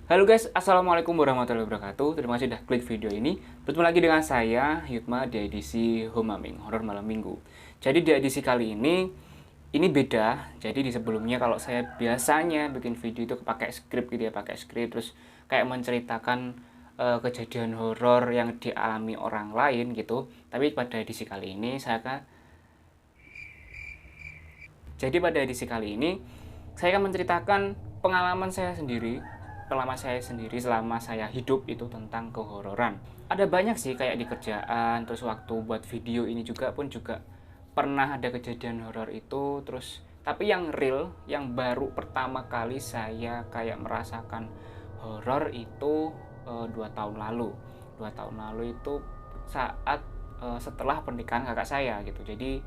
Halo guys, assalamualaikum warahmatullahi wabarakatuh. Terima kasih sudah klik video ini. Bertemu lagi dengan saya Yutma di edisi Homaming, horor malam minggu. Jadi di edisi kali ini beda. Jadi di sebelumnya kalau saya biasanya bikin video itu pakai skrip gitu ya, pakai skrip terus kayak menceritakan kejadian horor yang dialami orang lain gitu. Tapi pada edisi kali ini Jadi pada edisi kali ini saya akan menceritakan pengalaman saya sendiri selama saya hidup itu tentang kehororan. Ada banyak sih kayak di kerjaan, terus waktu buat video ini juga pernah ada kejadian horor itu, terus tapi yang real, yang baru pertama kali saya kayak merasakan horor itu 2 tahun lalu. 2 tahun lalu itu saat setelah pernikahan kakak saya gitu. Jadi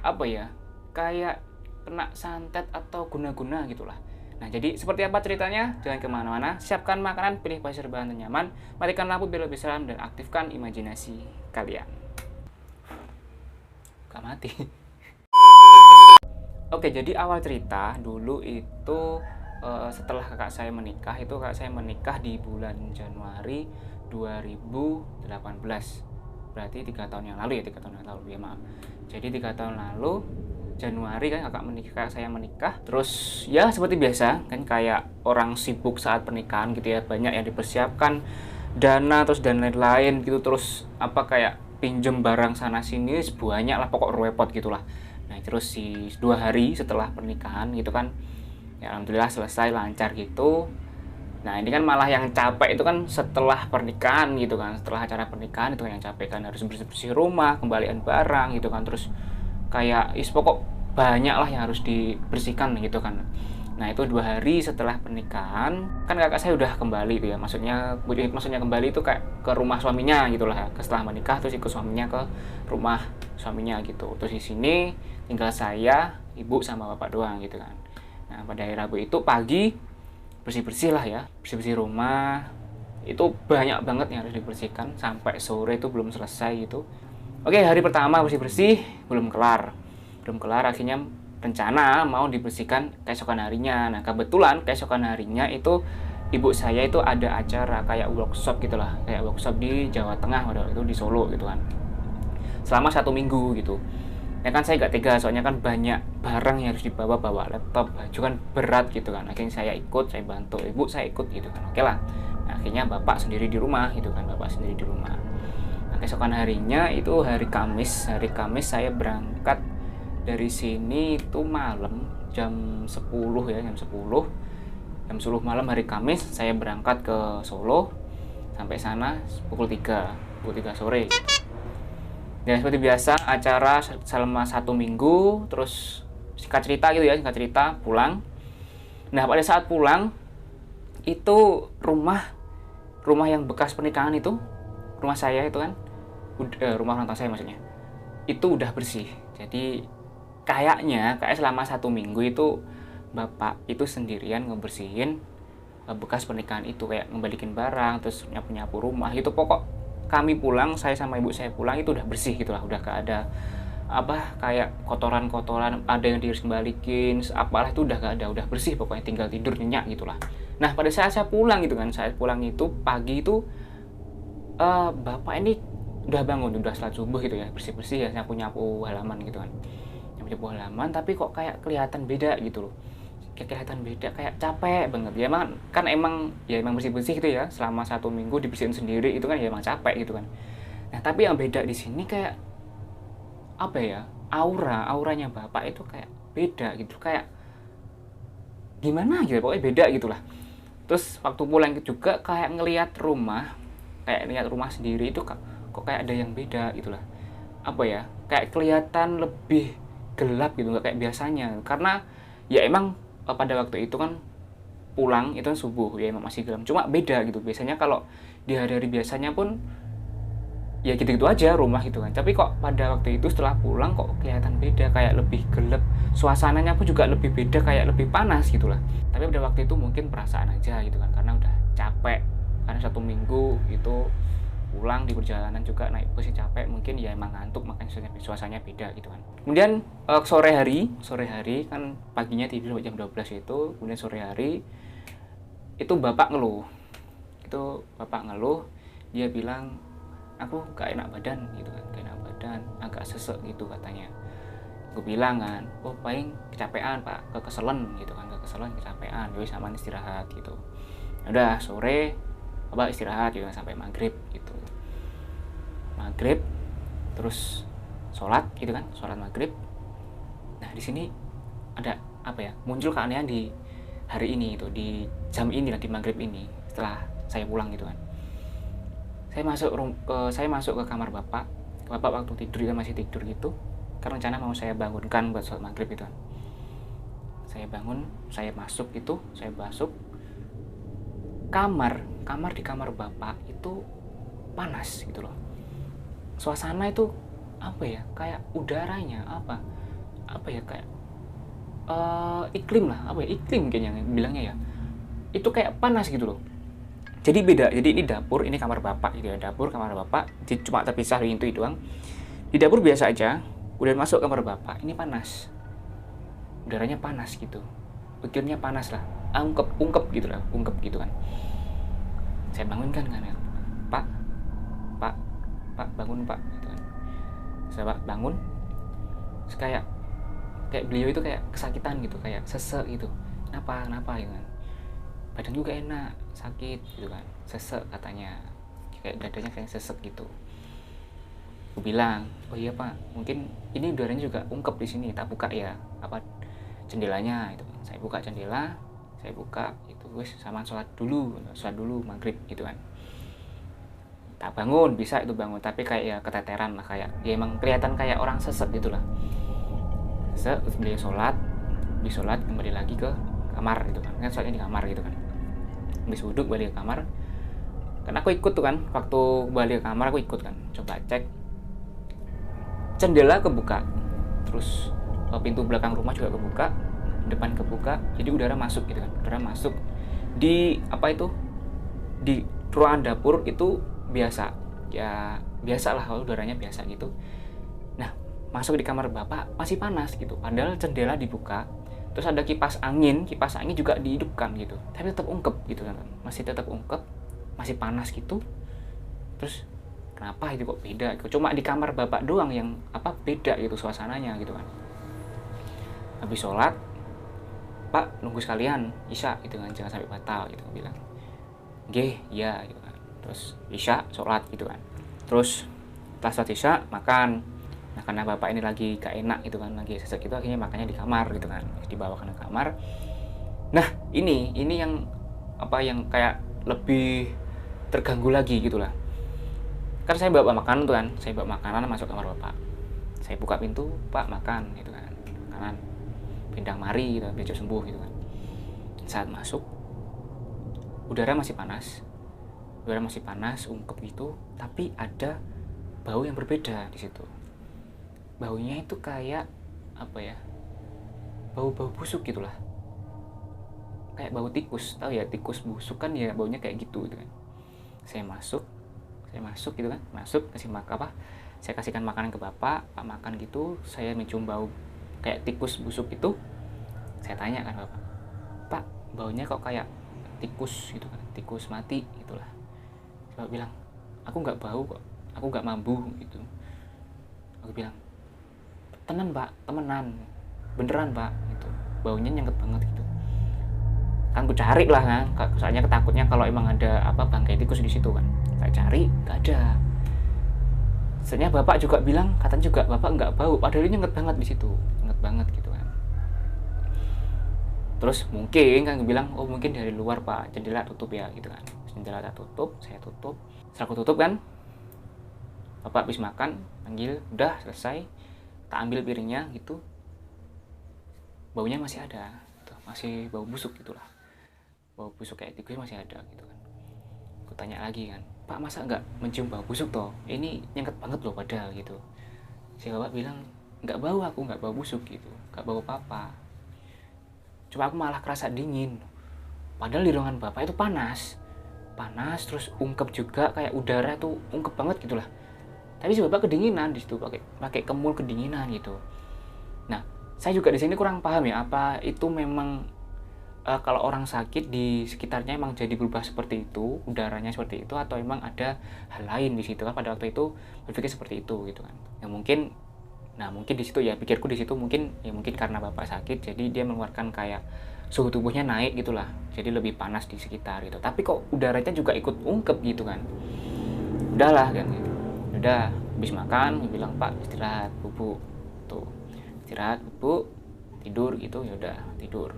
apa ya? Kayak kena santet atau guna-guna gitulah. Nah, jadi seperti apa ceritanya? Jangan kemana-mana, siapkan makanan, pilih pasir bahan nyaman, matikan lampu biar lebih seram, dan aktifkan imajinasi kalian. Gak mati. Oke, jadi awal cerita dulu itu setelah kakak saya menikah di bulan Januari 2018. Berarti 3 tahun yang lalu ya, maaf. Jadi 3 tahun lalu Januari kan kakak saya menikah. Terus ya seperti biasa kan, kayak orang sibuk saat pernikahan gitu ya, banyak yang dipersiapkan, dana terus dan lain-lain gitu, terus kayak pinjem barang sana sini banyak lah, pokok repot gitulah. Nah terus 2 hari setelah pernikahan gitu kan, ya alhamdulillah selesai lancar gitu. Nah ini kan malah yang capek itu kan setelah pernikahan gitu kan, setelah acara pernikahan itu yang capek kan, harus bersih-bersih rumah, kembalian barang gitu kan, terus kayak pokok banyak lah yang harus dibersihkan gitu kan. Nah itu 2 hari setelah pernikahan kan kakak saya udah kembali tuh ya, maksudnya kembali itu kayak ke rumah suaminya gitulah, setelah menikah terus ikut suaminya ke rumah suaminya gitu. Terus di sini tinggal saya, ibu sama bapak doang gitu kan. Nah pada hari Rabu itu pagi bersih-bersih lah ya, bersih-bersih rumah itu banyak banget yang harus dibersihkan, sampai sore itu belum selesai gitu. Oke, hari pertama bersih-bersih belum kelar, akhirnya rencana mau dibersihkan keesokan harinya. Nah kebetulan keesokan harinya itu ibu saya itu ada acara kayak workshop gitulah, kayak workshop di Jawa Tengah, waktu itu di Solo gitu kan, selama 1 minggu gitu. Ya kan saya gak tega, soalnya kan banyak barang yang harus dibawa, laptop, baju kan berat gitu kan. Akhirnya saya bantu ibu, saya ikut gitu kan. Oke lah, nah, akhirnya bapak sendiri di rumah gitu kan, keesokan harinya itu hari Kamis saya berangkat dari sini itu malam jam 10 ya, jam 10 malam hari Kamis saya berangkat ke Solo, sampai sana pukul 3 sore. Dan seperti biasa acara selama 1 minggu, terus singkat cerita pulang. Nah pada saat pulang itu rumah yang bekas pernikahan itu, rumah saya itu kan, rumah orang tua saya maksudnya, itu udah bersih. Jadi kayak selama 1 minggu itu bapak itu sendirian ngebersihin bekas pernikahan itu, kayak ngembalikin barang, terus nyapu rumah itu. Pokok kami pulang, saya sama ibu saya pulang itu udah bersih gitulah, udah gak ada kayak kotoran ada yang harus kembalikin apalah, itu udah gak ada, udah bersih pokoknya, tinggal tidur nyenyak gitulah. Nah pada saat saya pulang itu kan, pagi itu bapak ini udah bangun, udah salat subuh gitu ya, bersih-bersih ya, nyapu halaman gitu kan, tapi kok kayak kelihatan beda gitu loh, kayak capek banget ya. Emang bersih-bersih gitu ya, selama 1 minggu dibersihin sendiri itu kan ya emang capek gitu kan. Nah tapi yang beda di sini kayak auranya bapak itu kayak beda gitu, kayak gimana gitu, pokoknya beda gitulah. Terus waktu pulang juga kayak ngelihat rumah sendiri itu kok kayak ada yang beda gitulah, kayak kelihatan lebih gelap gitu, nggak kayak biasanya. Karena ya emang pada waktu itu kan pulang itu kan subuh ya, emang masih gelap, cuma beda gitu. Biasanya kalau di hari-hari biasanya pun ya gitu-gitu aja rumah gitu kan, tapi kok pada waktu itu setelah pulang kok kelihatan beda, kayak lebih gelap, suasananya pun juga lebih beda, kayak lebih panas gitulah. Tapi pada waktu itu mungkin perasaan aja gitu kan, karena udah capek, karena 1 minggu itu pulang di perjalanan juga naik bus capek, mungkin ya emang ngantuk, makanya suasananya beda gitu kan. Kemudian sore hari kan paginya tidur sampai jam 12 itu, kemudian sore hari itu bapak ngeluh. Dia bilang, aku gak enak badan gitu kan, agak sesek gitu katanya. Gue bilang kan, oh paling kecapean pak, kekeselan gitu kan, kecapean, jadi sama istirahat gitu. Udah sore bapak istirahat juga sampai maghrib gitu. Terus sholat gitu kan, sholat maghrib. Nah di sini ada apa ya, muncul keanehan di hari ini itu, di jam ini lah, di maghrib ini, setelah saya pulang gitu kan. Saya masuk ke kamar bapak waktu tidur, dia masih tidur gitu, karena rencana mau saya bangunkan buat sholat maghrib gitu kan. Saya bangun, saya masuk kamar di kamar bapak itu panas gitu loh. Suasana itu apa ya, kayak udaranya apa ya, kayak iklim kayaknya bilangnya ya, itu kayak panas gitu loh. Jadi beda, jadi ini dapur, ini kamar bapak gitu ya, kamar bapak cuma terpisah pintu itu doang. Di dapur biasa aja, udah masuk kamar bapak ini panas, udaranya panas gitu, iklimnya panas lah, ungkep gitu kan. Saya bangunkan kan ya, pak bangun pak gitu kan. Saya bangun, kayak beliau itu kayak kesakitan gitu, kayak sesek gitu. Kenapa gitu kan, badan juga enak, sakit gitu kan, sesek katanya, kayak dadanya kayak sesek gitu. Aku bilang, oh iya pak, mungkin ini udaranya juga ungkep di sini, tak buka ya jendelanya itu. Saya buka jendela, itu wes, sama sholat dulu maghrib gitu kan. Tak bangun, bisa itu bangun, tapi kayak ya keteteran lah, kayak ya emang kelihatan kayak orang sesek gitu lah. Beliau sholat kembali lagi ke kamar gitu kan sholatnya di kamar gitu kan. Habis wudhu balik ke kamar, kan aku ikut tuh kan, waktu balik ke kamar aku ikut kan, coba cek jendela kebuka, terus pintu belakang rumah juga kebuka, depan kebuka, jadi udara masuk gitu kan, di di ruangan dapur itu biasa lah, udaranya biasa gitu. Nah masuk di kamar bapak masih panas gitu, padahal jendela dibuka, terus ada kipas angin juga dihidupkan gitu, tapi tetap ungkep gitu kan, masih panas gitu. Terus kenapa itu kok beda gitu? Cuma di kamar bapak doang yang beda gitu suasananya gitu kan. Habis sholat, pak nunggu sekalian isya gitu kan, jangan sampai batal gitu, bilang nggih ya gitu kan. Terus isya sholat gitu kan, terus setelah sholat isya makan. Nah karena bapak ini lagi gak enak gitu kan, lagi sesek gitu, akhirnya makannya di kamar gitu kan, dibawakan ke kamar. Nah ini yang yang kayak lebih terganggu lagi gitu lah. Kan saya bawa makanan tuh kan, masuk kamar bapak, saya buka pintu, pak makan gitu kan, makanan pindang mari gitu, biar sembuh gitu kan. Saat masuk, udara masih panas, ungkep gitu, tapi ada bau yang berbeda di situ. Baunya itu kayak bau busuk gitulah, kayak bau tikus, tahu ya tikus busuk kan ya, baunya kayak gitu kan. Saya masuk gitu kan, saya kasihkan makanan ke bapak makan gitu. Saya mencium bau kayak tikus busuk itu. Saya tanya kan pak baunya kok kayak tikus gitu kan, tikus mati gitulah. Bapak bilang, aku nggak bau kok, aku nggak mambu gitu. Aku bilang, temenan beneran pak gitu, baunya nyenget banget gitu kan. Ku cari lah kan, soalnya ketakutnya kalau emang ada bangkai tikus di situ kan. Saya cari nggak ada. Sebenarnya bapak juga bilang, katanya juga bapak nggak bau, padahal ini nyenget banget di situ, nyenget banget gitu kan. Terus mungkin kan bilang, oh mungkin dari luar pak, jendela tutup ya gitu kan. Jendela tutup, saya tutup. Setelah aku tutup kan, bapak habis makan, panggil, udah selesai, tak ambil piringnya gitu, baunya masih ada gitu. Masih bau busuk gitulah, bau busuk kayak tikus masih ada gitu kan. Aku tanya lagi kan, pak masa nggak mencium bau busuk toh, ini nyenget banget loh padahal gitu. Si bapak bilang, nggak bau, aku nggak bau busuk gitu, nggak bau apa-apa, cuma aku malah kerasa dingin. Padahal di ruangan bapak itu panas, terus ungkep juga, kayak udara tuh ungkep banget gitulah. Tapi si bapak kedinginan di situ, pakai kemul kedinginan gitu. Nah, saya juga di sini kurang paham ya, apa itu memang kalau orang sakit di sekitarnya emang jadi berubah seperti itu, udaranya seperti itu, atau emang ada hal lain di situ kan. Pada waktu itu berpikir seperti itu gitu kan. Mungkin di situ ya, pikirku di situ mungkin karena bapak sakit, jadi dia mengeluarkan kayak suhu tubuhnya naik gitulah, jadi lebih panas di sekitar gitu. Tapi kok udaranya juga ikut ungkep gitu kan. Udahlah kan gitu. Udah habis makan, dia bilang, "Pak, istirahat, bubuk." Tuh. Istirahat, bubuk, tidur gitu, ya udah tidur.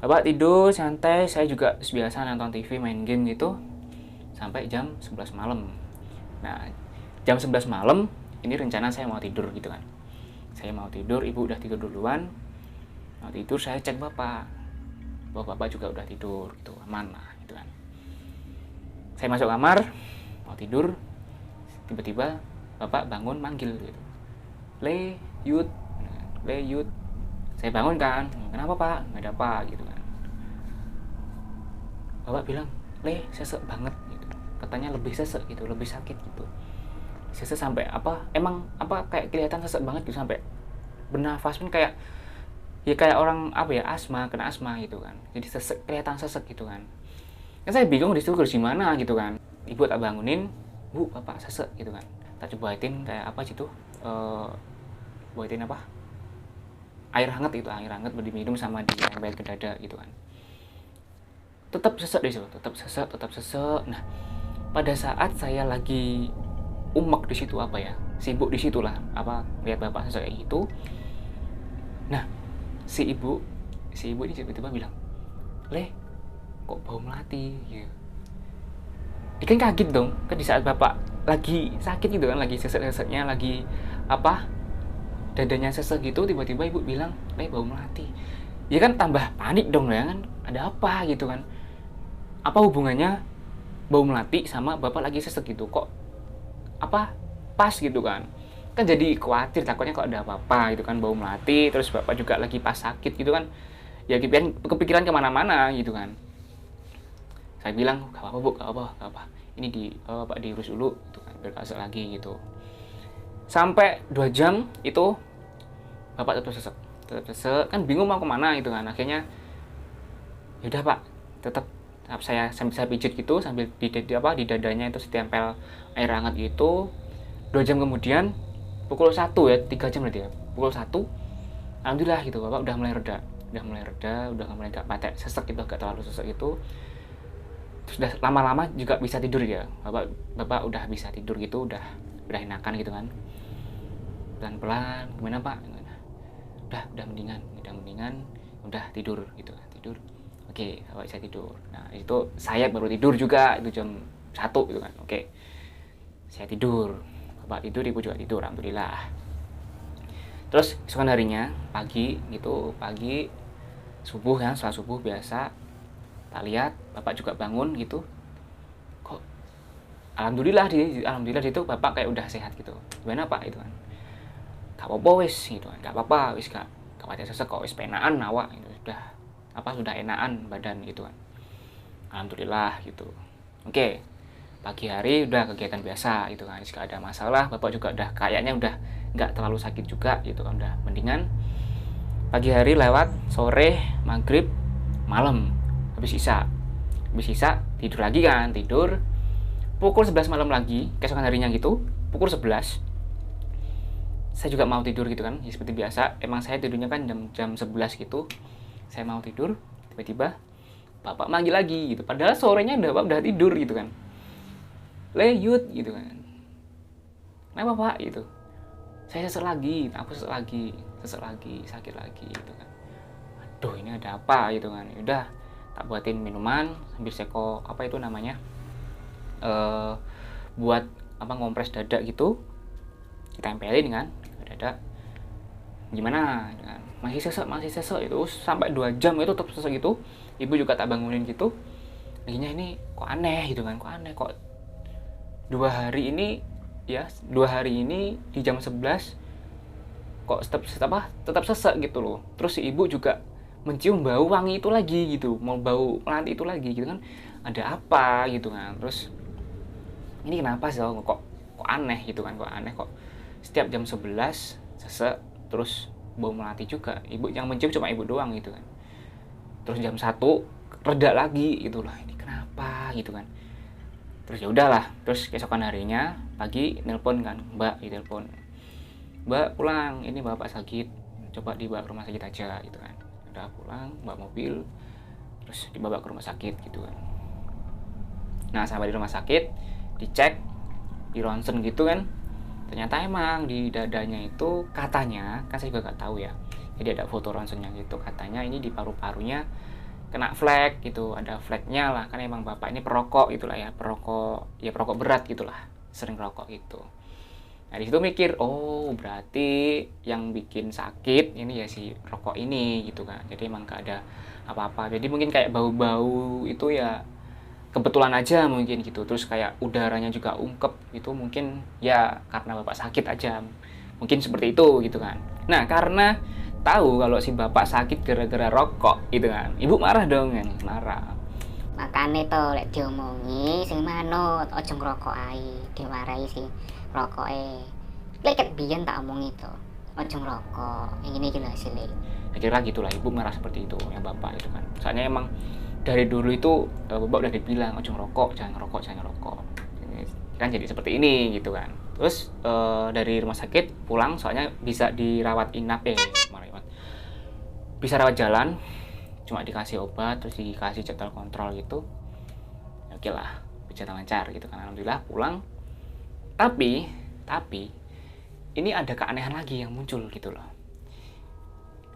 Bapak tidur santai, saya juga biasa nonton TV, main game gitu sampai jam 11 malam. Nah, jam 11 malam ini rencana saya mau tidur gitu kan. Saya mau tidur, ibu udah tidur duluan. Mau tidur, saya cek bapak. Bahwa bapak juga udah tidur gitu, aman lah gitu kan. Saya masuk kamar, mau tidur, tiba-tiba bapak bangun manggil gitu. Le, Yud. Le, Yud. Saya bangun kan, kenapa pak? Nggak ada apa gitu kan. Bapak bilang, Le, sesek banget gitu. Katanya lebih sesek gitu, lebih sakit gitu. Sesek sampai emang kayak kelihatan sesek banget gitu, sampai bernafas pun kayak orang asma, kena asma gitu kan. Jadi sesek, kelihatan sesek gitu kan. Kan saya bingung di situ harus gimana gitu kan. Ibu tak bangunin, "Bu, bapak sesek gitu kan." Tak cobain kayak gitu, buatin air hangat gitu, air hangat diminum sama ditempel ke dada gitu kan. Tetap sesek di situ, tetap sesek. Nah, pada saat saya lagi umek di situ sibuk di situlah lihat bapak sesek kayak gitu. Nah, si ibu ini tiba-tiba bilang, "Le, kok bau melati?" gitu. Dia kan kaget dong, kan di saat bapak lagi sakit gitu kan, lagi sesek-seseknya, lagi dadanya sesek gitu, tiba-tiba ibu bilang, "Le, bau melati." Ya kan tambah panik dong ya kan, ada apa gitu kan. Apa hubungannya bau melati sama bapak lagi sesek gitu, kok pas gitu kan. Kan jadi khawatir, takutnya kok ada apa-apa gitu kan, bau melati, terus bapak juga lagi pas sakit gitu kan. Ya kepikiran kemana-mana gitu kan. Saya bilang, "Gak apa-apa bu, gak apa. Ini bapak diurus dulu gitu kan, biar gak sesek lagi gitu." Sampai 2 jam itu bapak tetap sesek, kan bingung mau kemana gitu kan. Akhirnya yaudah pak, tetap saya pijit gitu sambil di dadanya itu ditempel air hangat gitu. 2 jam kemudian pukul 1 ya, 3 jam berarti ya, pukul 1 alhamdulillah gitu, bapak udah mulai reda, udah mulai gak patek sesek gitu, gak terlalu sesek gitu. Terus udah lama-lama juga bisa tidur ya, bapak udah bisa tidur gitu, udah enakan gitu kan. Pelan-pelan, gimana pak? Udah mendingan, udah tidur gitu kan, tidur. Oke, bapak bisa tidur. Nah itu saya baru tidur juga, itu jam 1 gitu kan. Oke, saya tidur, bapak tidur, ibu juga tidur, alhamdulillah. Terus esokan harinya pagi subuh kan, setelah subuh biasa tak lihat bapak juga bangun gitu, kok alhamdulillah itu bapak kayak udah sehat gitu. Gimana pak itu kan? Gak apa-apa wis gitu kan, gak apa-apa wis, gak pakai sesek kok, wis penaan awak gitu, sudah enakan badan gitu kan, alhamdulillah gitu. Oke, pagi hari udah kegiatan biasa gitu kan, gak ada masalah, bapak juga udah kayaknya udah nggak terlalu sakit juga gitu kan, udah mendingan. Pagi hari lewat, sore, maghrib, malam, habis isya tidur lagi kan, tidur pukul 11 malam lagi, keesokan harinya gitu, pukul 11 saya juga mau tidur gitu kan, ya seperti biasa. Emang saya tidurnya kan jam 11 gitu, saya mau tidur, tiba-tiba bapak manggil lagi gitu, padahal sorenya bapak udah tidur gitu kan. "Le, Yud," gitu kan, "kenapa pak?" gitu. "Saya sesek lagi, aku sesek lagi, sakit lagi gitu kan." Aduh, ini ada apa gitu kan. Udah tak buatin minuman sambil seko itu namanya, buat ngompres dada gitu, ditempelin kan ke dada. Gimana kan, masih sesek itu sampai 2 jam itu tetap sesek gitu. Ibu juga tak bangunin gitu. Akhirnya ini kok aneh gitu kan, kok 2 hari ini di jam 11 kok tetap sesek gitu loh. Terus si ibu juga mencium bau wangi itu lagi gitu, mau bau melati itu lagi gitu kan. Ada apa gitu kan. Terus ini kenapa sih kok aneh gitu kan, kok setiap jam 11 sesek, terus bau melati juga. Ibu yang mencium cuma ibu doang gitu kan. Terus jam 1 reda lagi gitu lah, ini kenapa gitu kan. Terus ya udahlah, terus keesokan harinya pagi nelpon kan, mbak ditelepon, mbak pulang, ini bapak sakit, coba dibawa ke rumah sakit aja gitu kan. Udah pulang, bawa mobil, terus dibawa ke rumah sakit gitu kan. Nah sampai di rumah sakit, dicek, di ronsen gitu kan, ternyata emang di dadanya itu katanya, kan saya juga gak tahu ya, jadi ada foto ronsennya gitu, katanya ini di paru-parunya kena flek gitu, ada fleknya lah, kan emang bapak ini perokok gitulah ya, perokok berat gitulah, sering rokok gitu. Nah di situ mikir, oh berarti yang bikin sakit ini ya si rokok ini gitu kan, jadi emang gak ada apa-apa, jadi mungkin kayak bau-bau itu ya kebetulan aja mungkin gitu, terus kayak udaranya juga ungkep gitu, mungkin ya karena bapak sakit aja, mungkin seperti itu gitu kan. Nah karena tahu kalau si bapak sakit gara-gara rokok gitu kan, ibu marah dong kan, marah. Makane to lek diomongi sing manut aja ngrokok ae, diwarai sih rokoke. Lek ket biyen tak omongi to, aja ngrokok. Yang ini iki lho hasilé. Kira gitulah, ibu marah seperti itu yang bapak itu kan. Soalnya emang dari dulu itu bapak udah dibilang ojo ngerokok, jangan ngerokok. Ini kan jadi seperti ini gitu kan. Terus dari rumah sakit pulang, soalnya bisa dirawat inap bisa rawat jalan, cuma dikasih obat, terus dikasih jadwal kontrol gitu. Oke lah, berjalan lancar gitu kan, alhamdulillah pulang. Tapi ini ada keanehan lagi yang muncul gitu loh.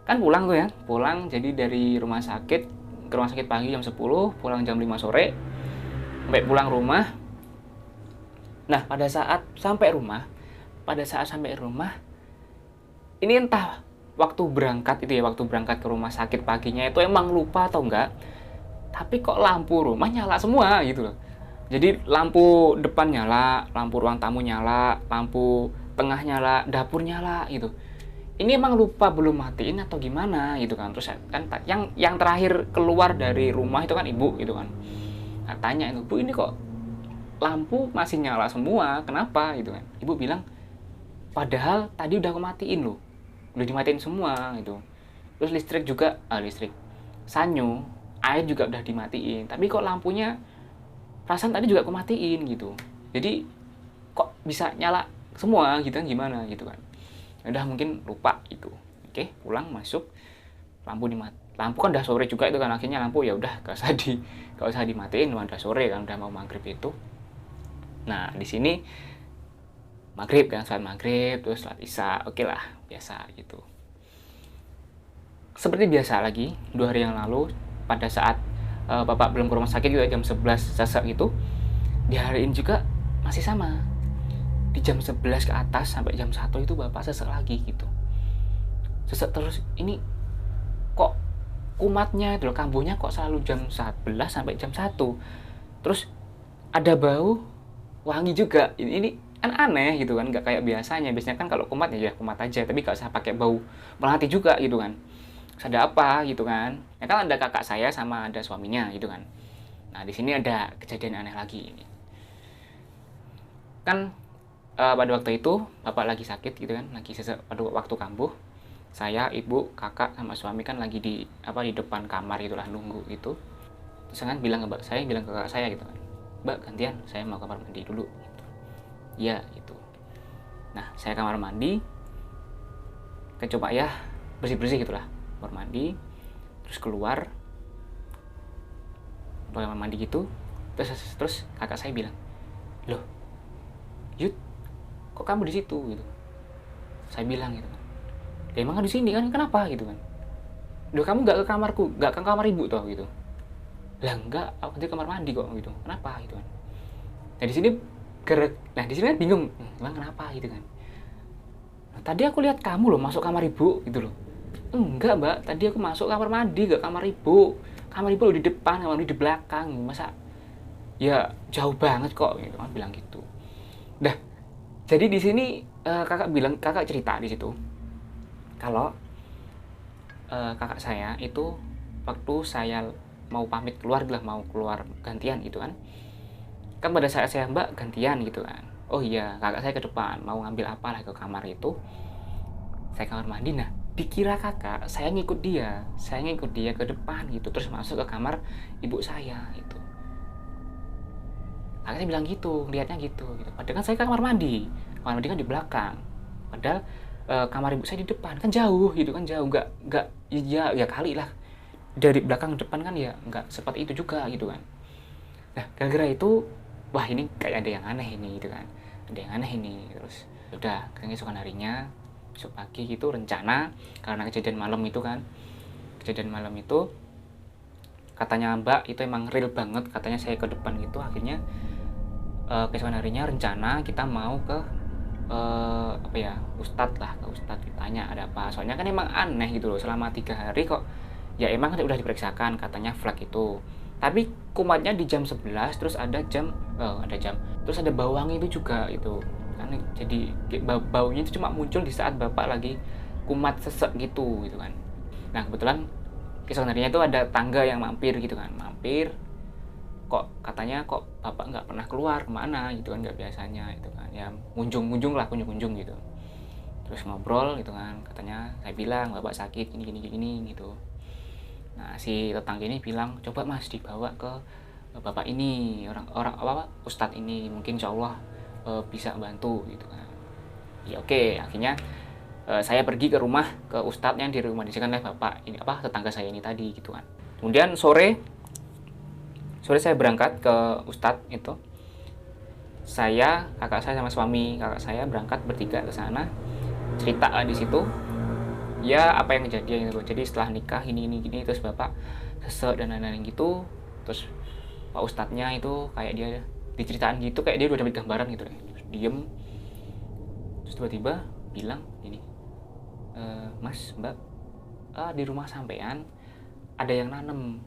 Kan pulang tuh ya, pulang jadi dari rumah sakit ke rumah sakit pagi jam 10, pulang jam 5 sore, sampai pulang rumah. Nah pada saat sampai rumah, ini entah waktu berangkat itu ya, waktu berangkat ke rumah sakit paginya itu emang lupa atau enggak, tapi kok lampu rumah nyala semua gitu loh. Jadi lampu depan nyala, lampu ruang tamu nyala, lampu tengah nyala, dapur nyala gitu. Ini emang lupa belum matiin atau gimana gitu kan. Terus kan yang terakhir keluar dari rumah itu kan ibu gitu kan. Nah, tanya itu, bu ini kok lampu masih nyala semua, kenapa gitu kan. Ibu bilang padahal tadi udah aku matiin loh, udah dimatiin semua gitu. Terus listrik juga, sanyo, air juga udah dimatiin, tapi kok lampunya perasaan tadi juga aku matiin gitu. Jadi kok bisa nyala semua gitu kan, gimana gitu kan. Udah mungkin lupa gitu. Oke, pulang masuk, lampu kan udah sore juga itu kan, akhirnya lampu ya udah gak usah dimatiin, udah sore kan, udah mau maghrib itu. Nah di sini maghrib kan, salat maghrib, terus salat isya, oke lah, biasa gitu. Seperti biasa lagi, 2 hari yang lalu, pada saat bapak belum ke rumah sakit juga jam 11 sesek gitu, di hari ini juga masih sama. Di jam 11 ke atas sampai jam 1 itu bapak sesek lagi gitu. Sesek terus, ini kok kumatnya itu loh, kambuhnya kok selalu jam 11 sampai jam 1. Terus ada bau wangi juga. Ini kan aneh gitu kan, nggak kayak biasanya kan kalau kumat ya kumat aja, tapi nggak usah pakai bau melati juga gitu kan. Terus ada apa gitu kan, ya kan ada kakak saya sama ada suaminya gitu kan. Nah di sini ada kejadian aneh lagi ini kan. Pada waktu itu bapak lagi sakit gitu kan, lagi pada waktu kambuh, saya, ibu, kakak sama suami kan lagi di depan kamar itulah nunggu gitu. Terus kan bilang ke kakak saya gitu kan, mbak gantian saya mau kamar mandi dulu gitu. Ya gitu. Nah saya kamar mandi, coba ya bersih gitulah, kamar mandi, terus keluar kamar mandi gitu. Terus kakak saya bilang, loh Yud, kok kamu di situ gitu. Saya bilang gitu kan, ya emang kan di sini kan, kenapa gitu kan. Loh kamu nggak ke kamarku, nggak ke kamar ibu toh gitu. Lah enggak, aku di kamar mandi kok gitu, kenapa gitu kan. Nah di sini kan bingung, emang kenapa gitu kan. Nah, tadi aku lihat kamu loh masuk kamar ibu gitu loh. Enggak mbak, tadi aku masuk kamar mandi, gak kamar ibu loh di depan, kamar mandi di belakang, masa ya jauh banget kok gitu kan, bilang gitu. Dah jadi di sini kakak cerita di situ kalau kakak saya itu waktu saya mau pamit keluar, mau keluar gantian gitu kan pada saat saya mbak gantian gitu kan, oh iya kakak saya ke depan mau ngambil apalah ke kamar itu, saya kamar mandi. Nah dikira kakak saya ngikut dia ke depan gitu, terus masuk ke kamar ibu saya itu. Kakaknya bilang gitu, lihatnya gitu. Padahal kan saya kamar mandi kan di belakang. Padahal kamar ibu saya di depan, kan jauh gitu kan, jauh, nggak ya kali lah dari belakang ke depan kan, ya nggak seperti itu juga gitu kan. Nah gara-gara itu, wah ini kayak ada yang aneh ini gitu kan, ada yang aneh ini. Terus udah keesokan harinya, besok pagi gitu rencana, karena kejadian malam itu katanya Mbak itu emang real banget, katanya saya ke depan gitu. Akhirnya keesokan harinya rencana kita mau ke Ustadz ditanya ada apa, soalnya kan emang aneh gitu loh, selama 3 hari kok ya emang kan udah diperiksakan katanya flek itu, tapi kumatnya di jam 11, terus ada terus ada bau wangi itu juga itu kan, jadi baunya itu cuma muncul di saat bapak lagi kumat sesek gitu kan. Nah kebetulan keesokan harinya itu ada tangga yang mampir gitu kan, kok katanya kok bapak nggak pernah keluar kemana gitu kan, nggak biasanya itu kan, ya kunjung gitu. Terus ngobrol gitu kan, katanya saya bilang bapak sakit gini gitu. Nah si tetangga ini bilang, coba mas dibawa ke bapak ini, orang ustadz ini, mungkin insya Allah bisa bantu gitu kan. Ya oke, akhirnya saya pergi ke ustadz yang di rumah disini oleh bapak ini, tetangga saya ini tadi gitu kan. Kemudian sore saya berangkat ke ustadz itu. Saya, kakak saya sama suami kakak saya berangkat bertiga ke sana, cerita di situ ya apa yang kejadian gitu. Jadi setelah nikah gini terus bapak sesek dan lain-lain gitu. Terus pak ustadznya itu kayak dia diceritain gitu, kayak dia udah dapat gambaran gitu deh. Terus diem, terus tiba-tiba bilang gini, mas mbak, di rumah sampean ada yang nanem.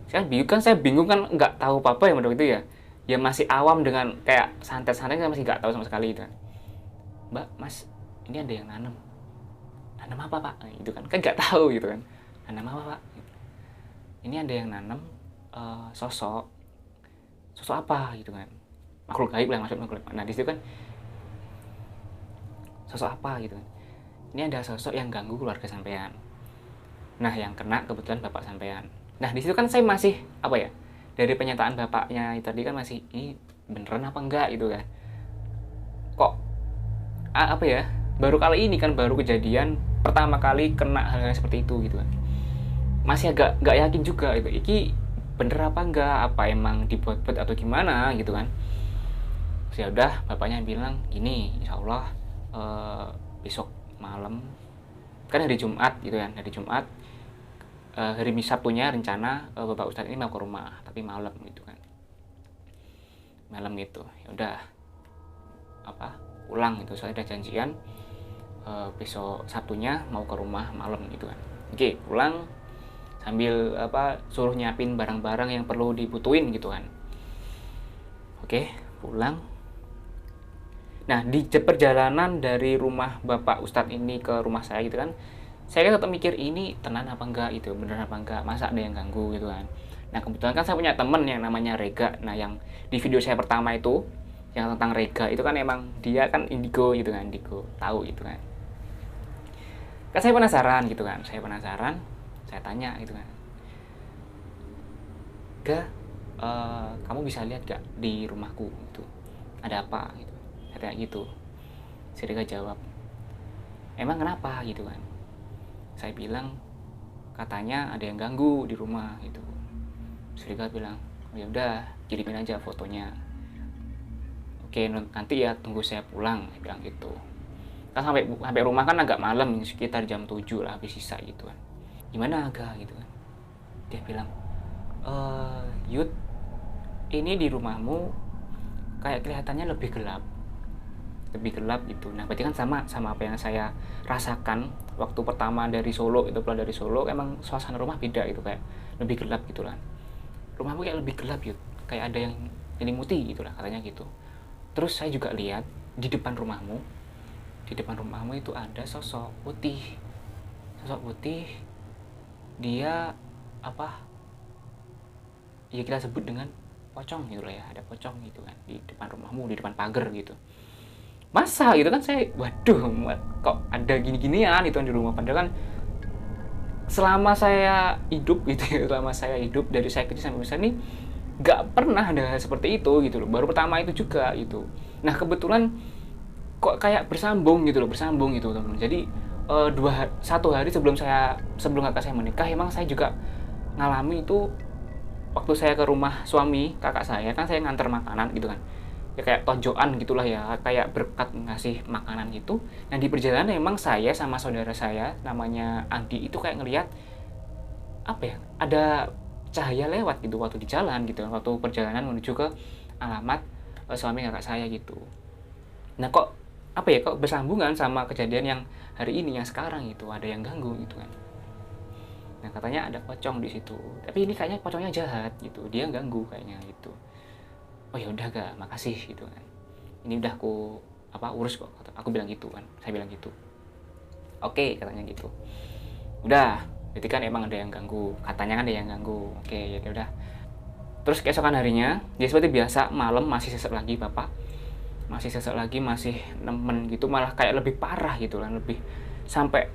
Saya bingung kan, nggak tahu apa-apa ya pada itu ya masih awam dengan kayak santai-santai, saya masih nggak tahu sama sekali itu. Mbak, mas, ini ada yang nanam apa pak? Itu kan nggak tahu gitu kan, nanam apa pak? Ini ada yang nanam sosok apa gitu kan, makhluk gaib lah, maksud makhluk. Nah di situ kan sosok apa gitu kan, ini ada sosok yang ganggu keluarga sampean. Nah yang kena kebetulan bapak sampean. Nah di situ kan saya masih dari pernyataan bapaknya tadi kan masih, ini beneran apa enggak gitu kan, kok baru kali ini kan, baru kejadian pertama kali kena hal-hal seperti itu gitu kan. Masih agak nggak yakin juga itu, iki bener apa enggak, apa emang dibuat-buat atau gimana gitu kan. Ya udah, bapaknya bilang gini, insya Allah besok malam kan hari Jumat gitu kan, hari Sabtunya rencana bapak ustadz ini mau ke rumah, tapi malam gitu kan, ya udah pulang gitu. Saya udah janjian besok Sabtunya mau ke rumah malam gitu kan. Oke, pulang sambil suruh nyiapin barang-barang yang perlu dibutuhin gitu kan. Oke, pulang. Nah di perjalanan dari rumah bapak ustadz ini ke rumah saya gitu kan, saya kan tetap mikir ini tenan apa enggak itu, bener apa enggak, masa ada yang ganggu gitu kan. Nah kebetulan kan saya punya temen yang namanya Rega. Nah yang di video saya pertama itu yang tentang Rega itu kan emang dia kan indigo gitu kan, indigo tahu gitu kan. Kan saya penasaran, saya tanya gitu kan, Ga, kamu bisa lihat gak di rumahku itu ada apa gitu, saya tanya gitu. Si Rega jawab, emang kenapa gitu kan. Saya bilang katanya ada yang ganggu di rumah gitu. Serika bilang, oh ya udah kirimin aja fotonya. Oke, nanti ya tunggu saya pulang, saya bilang gitu. Kan sampai rumah kan agak malam, sekitar jam 7 lah habis sisa gitu kan. Gimana agak gitu kan. Dia bilang, Yud, ini di rumahmu kayak kelihatannya lebih gelap gitu. Nah berarti kan sama apa yang saya rasakan waktu pertama dari Solo itu, pulang dari Solo, emang suasana rumah beda gitu, kayak lebih gelap gitu lah. Rumahmu kayak lebih gelap Yud, kayak ada yang nyelimuti gitu lah katanya gitu. Terus saya juga lihat di depan rumahmu itu ada sosok putih, dia ya kita sebut dengan pocong gitu lah ya, ada pocong gitu kan di depan rumahmu, di depan pagar gitu. masa gitu kan, saya waduh kok ada gini-ginian itu di rumah, padahal kan selama saya hidup gitu ya, selama saya hidup dari saya kecil sampai besar nih nggak pernah ada seperti itu gitu loh, baru pertama itu juga gitu. Nah kebetulan kok kayak bersambung gitu loh, bersambung gitu teman-teman. Jadi satu hari sebelum kakak saya menikah, emang saya juga ngalami itu. Waktu saya ke rumah suami kakak saya kan, saya nganter makanan gitu kan, ya kayak tonjokan gitulah ya, kayak berkat ngasih makanan gitu. Nah di perjalanan emang saya sama saudara saya namanya Andi itu kayak ngelihat apa ya, ada cahaya lewat gitu waktu di jalan gitu, waktu perjalanan menuju ke alamat suami kakak saya gitu. Nah kok apa ya, kok bersambungan sama kejadian yang hari ini yang sekarang gitu, ada yang ganggu gitu kan. Nah katanya ada pocong di situ, tapi ini kayaknya pocongnya jahat gitu, dia ganggu kayaknya gitu. Oh ya udah gak, makasih gitu kan, ini udah aku urus kok, aku bilang gitu kan, saya bilang gitu. Oke katanya gitu, udah, berarti kan emang ada yang ganggu, katanya kan ada yang ganggu. Oke ya udah. Terus keesokan harinya dia seperti biasa, malam masih sesek lagi bapak, masih sesek lagi, masih nemen gitu, malah kayak lebih parah gitu kan, lebih sampai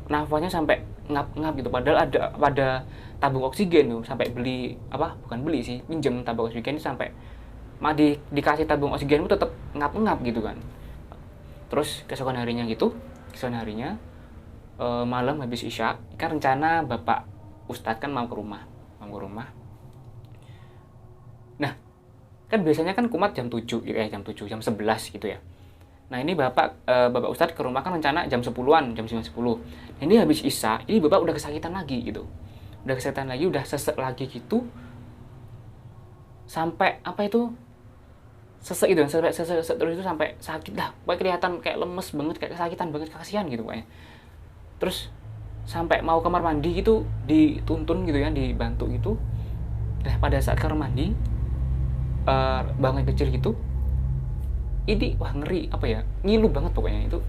nafasnya sampai ngap-ngap gitu, padahal ada tabung oksigen tuh, sampai bukan beli sih, pinjem tabung oksigen sampai dikasih tabung oksigen itu tetap ngap-ngap gitu kan. Terus keesokan harinya malam habis isya kan, rencana bapak ustadz kan mau ke rumah. Nah kan biasanya kan kumat jam 7 gitu ya, jam 11 gitu ya. Nah ini bapak ustadz ke rumah kan rencana jam 10-an, jam 9.10. Nah ini habis isya, ini bapak udah kesakitan lagi gitu, udah sesek lagi gitu, sampai sesek itu, sesek terus itu sampai sakit lah, pokoknya kelihatan kayak lemes banget, kayak kesakitan banget, kasihan gitu pokoknya. Terus sampai mau kamar mandi gitu, dituntun gitu ya, dibantu gitu. Nah pada saat kamar mandi, bangun kecil gitu, ini wah ngeri, ngilu banget pokoknya itu.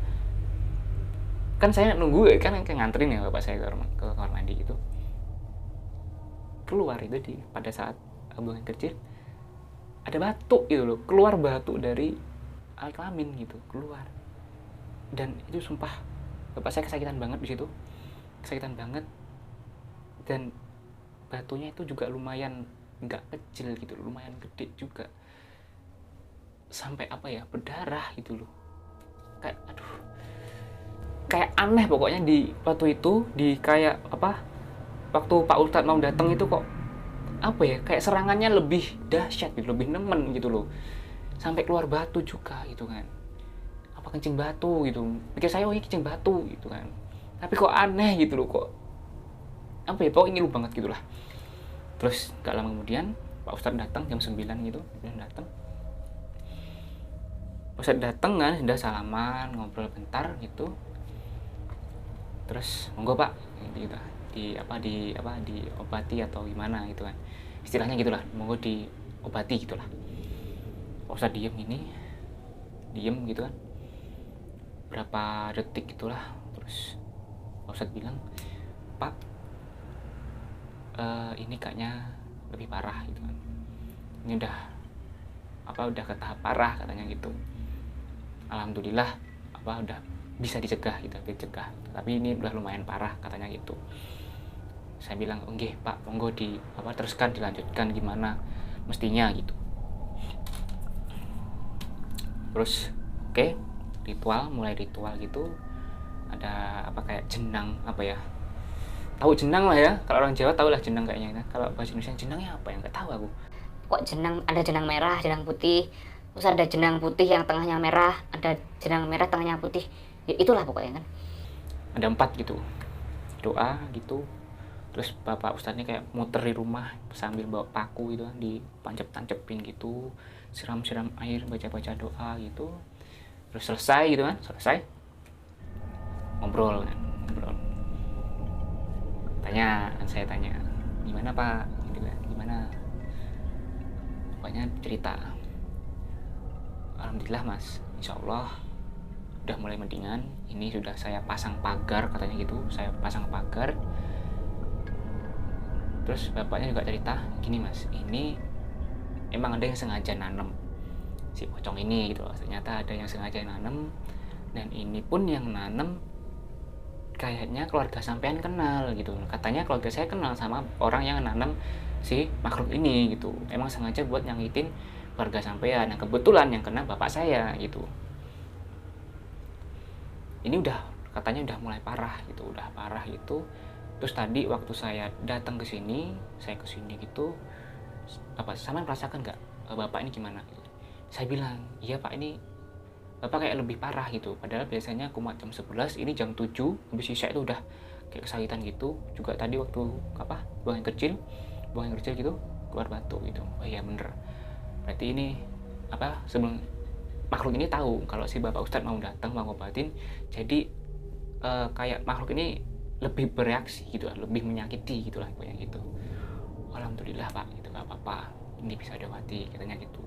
Kan saya nunggu kan, kayak nganterin ya bapak saya ke kamar mandi gitu. Keluar itu pada saat buang kecil, ada batu gitu loh, keluar batu dari alat kelamin gitu, keluar. Dan itu sumpah bapak saya kesakitan banget di situ, kesakitan banget. Dan batunya itu juga lumayan nggak kecil gitu, lumayan gede juga, sampai berdarah gitu loh. Kayak aneh pokoknya di waktu itu, waktu Pak Ustadz mau datang itu kok kayak serangannya lebih dahsyat gitu, lebih nemen gitu loh, sampai keluar batu juga gitu kan. Kencing batu gitu, pikir saya ini kencing batu gitu kan, tapi kok aneh gitu loh, kok pokoknya ngilu banget gitulah. Terus gak lama kemudian Pak Ustadz datang jam 9 gitu, Ustadz datang kan, sudah salaman, ngobrol bentar gitu. Terus monggo Pak gitu, diobati atau gimana gitu kan, istilahnya gitulah, monggo diobati gitulah. Pak Ustadz diem gitu kan, berapa detik gitulah. Terus Pak Ustadz bilang, Pak ini kayaknya lebih parah gitu kan, ini udah ke tahap parah katanya gitu. Alhamdulillah udah bisa dicegah, tapi ini udah lumayan parah katanya gitu. Saya bilang, oke Pak, monggo teruskan, dilanjutkan gimana mestinya gitu. Terus oke, mulai ritual gitu, ada kayak jenang tahu jenang lah ya, kalau orang Jawa tahu lah jenang kayaknya. Kalau bahasa Indonesia jenangnya apa ya, nggak tahu aku. Kok jenang, ada jenang merah, jenang putih, terus ada jenang putih yang tengahnya merah, ada jenang merah tengahnya putih, ya, itulah pokoknya kan. Ada 4 gitu, doa gitu. Terus bapak ustadznya kayak muter di rumah sambil bawa paku gitu kan, dipancep-tancepin gitu, siram-siram air, baca-baca doa gitu. Terus selesai ngobrol. Saya tanya gimana Pak gitu kan, gimana, pokoknya cerita. Alhamdulillah Mas, insya Allah udah mulai mendingan, ini sudah saya pasang pagar katanya gitu, saya pasang pagar. Terus bapaknya juga cerita gini, Mas, ini emang ada yang sengaja nanam si pocong ini gitu loh. Ternyata ada yang sengaja nanam, dan ini pun yang nanam kayaknya keluarga sampean kenal gitu. Katanya keluarga saya kenal sama orang yang nanam si makhluk ini gitu. Emang sengaja buat nyangitin keluarga sampean. Nah, kebetulan yang kena bapak saya gitu. Ini katanya udah mulai parah gitu, udah parah gitu. Terus tadi waktu saya datang ke sini, saya ke sini gitu, sampean merasakan nggak bapak ini gimana gitu. Saya bilang, iya pak, ini bapak kayak lebih parah gitu. Padahal biasanya kumat jam 11, ini jam 7, habis sisa itu udah kayak kesakitan gitu. Juga tadi waktu buang air kecil gitu, keluar batuk gitu. Oh iya bener, berarti ini sebelum makhluk ini tahu kalau si bapak ustadz mau datang mau ngobatin. Jadi kayak makhluk ini lebih bereaksi gitu lah, lebih menyakiti gitu lah kayak gitu. Alhamdulillah pak, gitu, gak apa-apa, ini bisa diobati katanya gitu.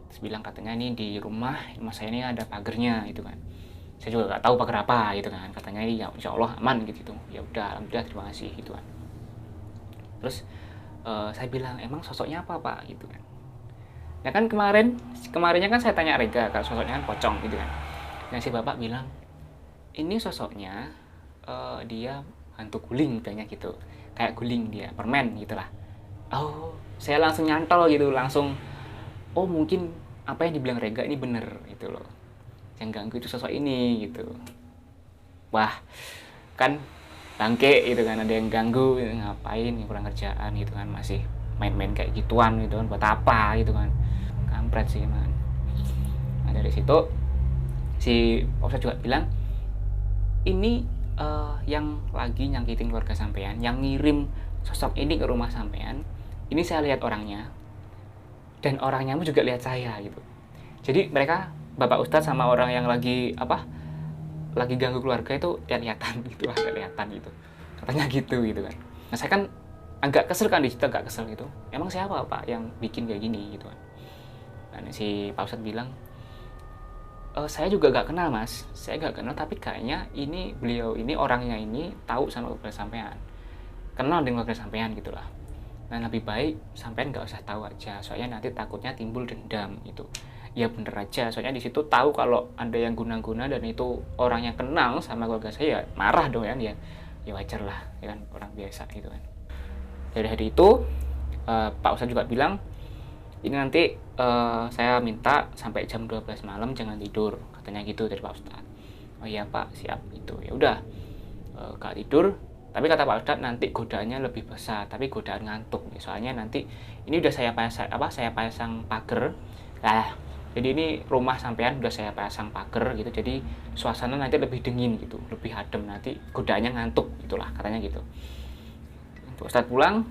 Terus bilang katanya ini di rumah saya ini ada pagernya gitu kan. Saya juga nggak tahu pagar apa gitu kan. Katanya ini ya insya Allah aman gitu. Ya udah, alhamdulillah, terima kasih gitu kan. Terus saya bilang, emang sosoknya apa pak gitu kan. Ya kan kemarinnya kan saya tanya Rega, kalau sosoknya kan pocong gitu kan. Dan si bapak bilang, ini sosoknya dia hantu guling kayaknya gitu. Kayak guling dia, permen gitulah. Oh, saya langsung nyantol gitu, langsung oh mungkin apa yang dibilang Rega ini bener gitu loh, yang ganggu itu sosok ini gitu. Wah kan bangke gitu kan, ada yang ganggu, ngapain, kurang kerjaan gitu kan, masih main-main kayak gituan gitu kan, buat apa gitu kan, kampret sih man. Nah dari situ si Pak juga bilang, ini yang lagi nyangkitin keluarga sampean, yang ngirim sosok ini ke rumah sampean, ini saya lihat orangnya, dan orangnya juga lihat saya gitu. Jadi mereka, bapak ustadz sama orang yang lagi ganggu keluarga itu lihat-lihatan gitu, lihat-lihatan gitu, katanya gitu kan. Nah saya kan agak kesel kan di situ, agak kesel gitu, emang siapa pak yang bikin kayak gini gitu kan. Dan si pak ustadz bilang, saya juga gak kenal mas, saya gak kenal, tapi kayaknya beliau ini orangnya ini tahu sama keluarga sampean, kenal dengan keluarga sampean gitulah. Nah lebih baik sampean nggak usah tahu aja, soalnya nanti takutnya timbul dendam gitu. Ya bener aja, soalnya di situ tahu kalau ada yang guna-guna dan itu orang yang kenal sama keluarga saya, marah dong ya wajar lah ya kan, orang biasa gitu kan. Dari hari itu Pak Ustadz juga bilang, ini nanti saya minta sampai jam 12 malam jangan tidur, katanya gitu dari Pak Ustadz. Oh iya Pak, siap gitu. Ya udah, gak tidur. Tapi kata Pak Ustadz nanti godaannya lebih besar, tapi godaan ngantuk nih. Soalnya nanti ini udah saya pasang pagar. Nah, jadi ini rumah sampean udah saya pasang pagar gitu. Jadi suasana nanti lebih dingin gitu, lebih adem, nanti godaannya ngantuk gitulah katanya gitu. Pak Ustadz pulang,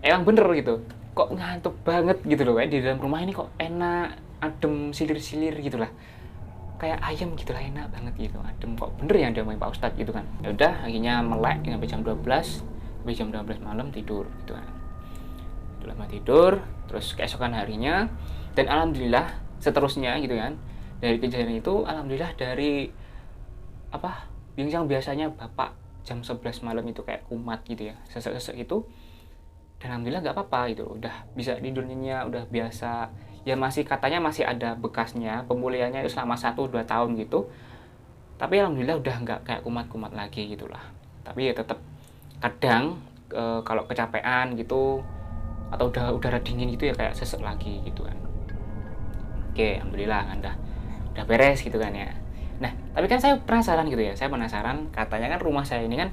emang bener gitu. Kok ngantuk banget gitu loh, kayak di dalam rumah ini kok enak, adem, silir-silir gitulah. Kayak ayam gitu lah, enak banget gitu, adem, kok bener yang diomongin Pak Ustadz gitu kan. Ya udah, akhirnya melek sampai jam 12, sampai jam 12 malam tidur gitu kan. Lama tidur, terus keesokan harinya, dan alhamdulillah seterusnya gitu kan. Dari kejadian itu alhamdulillah, dari yang biasanya bapak jam 11 malam itu kayak kumat gitu ya, sesek-sesek itu, dan alhamdulillah nggak apa-apa gitu, udah bisa tidurnya, udah biasa. Ya masih katanya masih ada bekasnya, pemulihannya itu selama 1-2 tahun gitu. Tapi alhamdulillah udah nggak kayak kumat-kumat lagi gitulah. Tapi ya tetap kadang kalau kecapean gitu atau udara dingin gitu ya kayak sesek lagi gitu kan. Oke, alhamdulillah kan udah beres gitu kan ya. Nah, tapi kan saya penasaran gitu ya. Saya penasaran, katanya kan rumah saya ini kan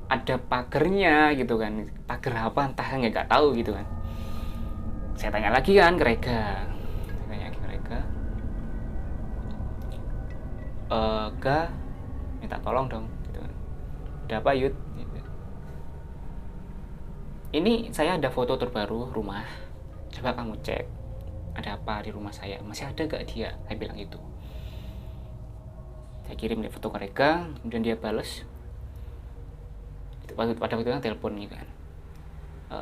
ada pagernya gitu kan. Pager apa entah, nggak tahu gitu kan. Saya tanya lagi kan ke Rega, Ga minta tolong dong gitu kan. Ada apa Yud? Gitu. Ini saya ada foto terbaru rumah, coba kamu cek ada apa di rumah saya, masih ada gak dia? Saya bilang gitu. Saya kirim foto ke Rega, kemudian dia bales. Pada waktu itu kan telepon gitu kan,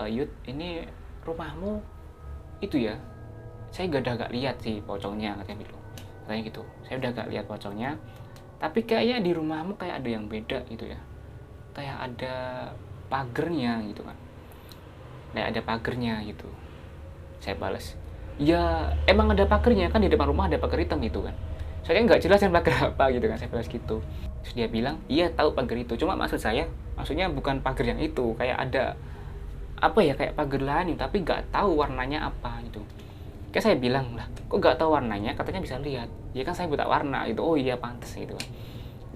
Yud, ini rumahmu itu ya, saya gak lihat sih pocongnya, katanya gitu. Saya udah gak lihat pocongnya, tapi kayaknya di rumahmu kayak ada yang beda gitu ya, kayak ada pagernya gitu kan, kayak ada pagernya gitu. Saya balas, Ya emang ada pagernya kan, di depan rumah ada pagar hitam gitu kan. Saya nggak jelas yang pagar apa gitu kan, saya bilang gitu. Terus dia bilang iya tahu pagar itu, cuma maksudnya bukan pagar yang itu, kayak ada apa ya, kayak pagar lain tapi nggak tahu warnanya apa gitu. Kayak saya bilang lah, kok nggak tahu warnanya, katanya bisa lihat. Ya kan saya buta warna gitu. Oh iya pantas gitu kan,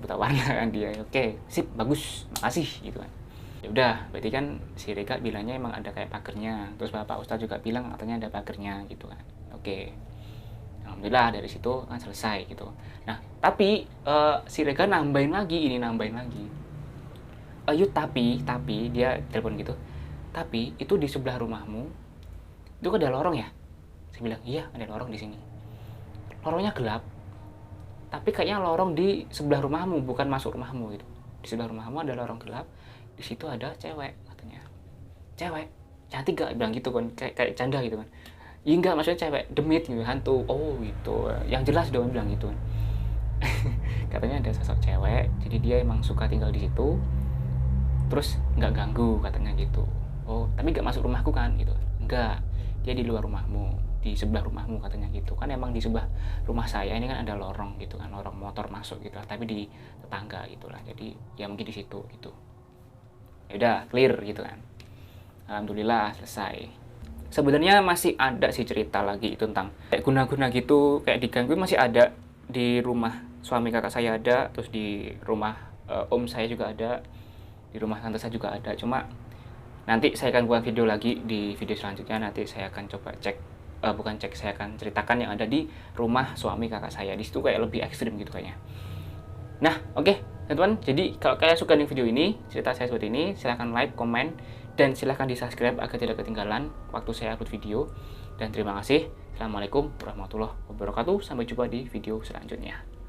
buta warna kan dia. Oke sip, bagus, makasih gitu kan. Ya udah, berarti kan si Rega bilangnya emang ada kayak pagernya. Terus Bapak Ustadz juga bilang katanya ada pagernya gitu kan. Oke, alhamdulillah dari situ kan selesai gitu. Nah tapi si Rega nambahin lagi, yuk tapi dia telepon gitu, tapi itu di sebelah rumahmu itu kan ada lorong ya. Saya bilang iya ada lorong di sini, lorongnya gelap tapi kayaknya lorong di sebelah rumahmu, bukan masuk rumahmu gitu. Di sebelah rumahmu ada lorong gelap, di situ ada cewek katanya. Cewek cantik gak, bilang gitu kan, kayak canda gitu kan. Iya enggak, maksudnya cewek demit gitu, hantu. Oh gitu, yang jelas dong, bilang gitu kan. Katanya ada sosok cewek, jadi dia emang suka tinggal di situ, terus nggak ganggu katanya gitu. Oh tapi nggak masuk rumahku kan gitu. Enggak, dia di luar rumahmu, di sebelah rumahmu katanya gitu kan. Emang di sebelah rumah saya ini kan ada lorong gitu kan, lorong motor masuk gitu lah, tapi di tetangga gitulah. Jadi ya mungkin di situ gitu. Ya udah clear gitu kan, alhamdulillah selesai. Sebenarnya masih ada sih cerita lagi itu tentang kayak guna-guna gitu, kayak digangguin masih ada. Di rumah suami kakak saya ada, terus di rumah om saya juga ada, di rumah tante saya juga ada. Cuma nanti saya akan buat video lagi, di video selanjutnya nanti saya akan coba cek, bukan cek, saya akan ceritakan yang ada di rumah suami kakak saya. Di situ kayak lebih ekstrim gitu kayaknya. Nah oke, teman-teman, jadi kalau kalian suka dengan video ini, cerita saya seperti ini, silahkan like, komen, dan silahkan di subscribe agar tidak ketinggalan waktu saya upload video. Dan terima kasih. Assalamualaikum warahmatullahi wabarakatuh. Sampai jumpa di video selanjutnya.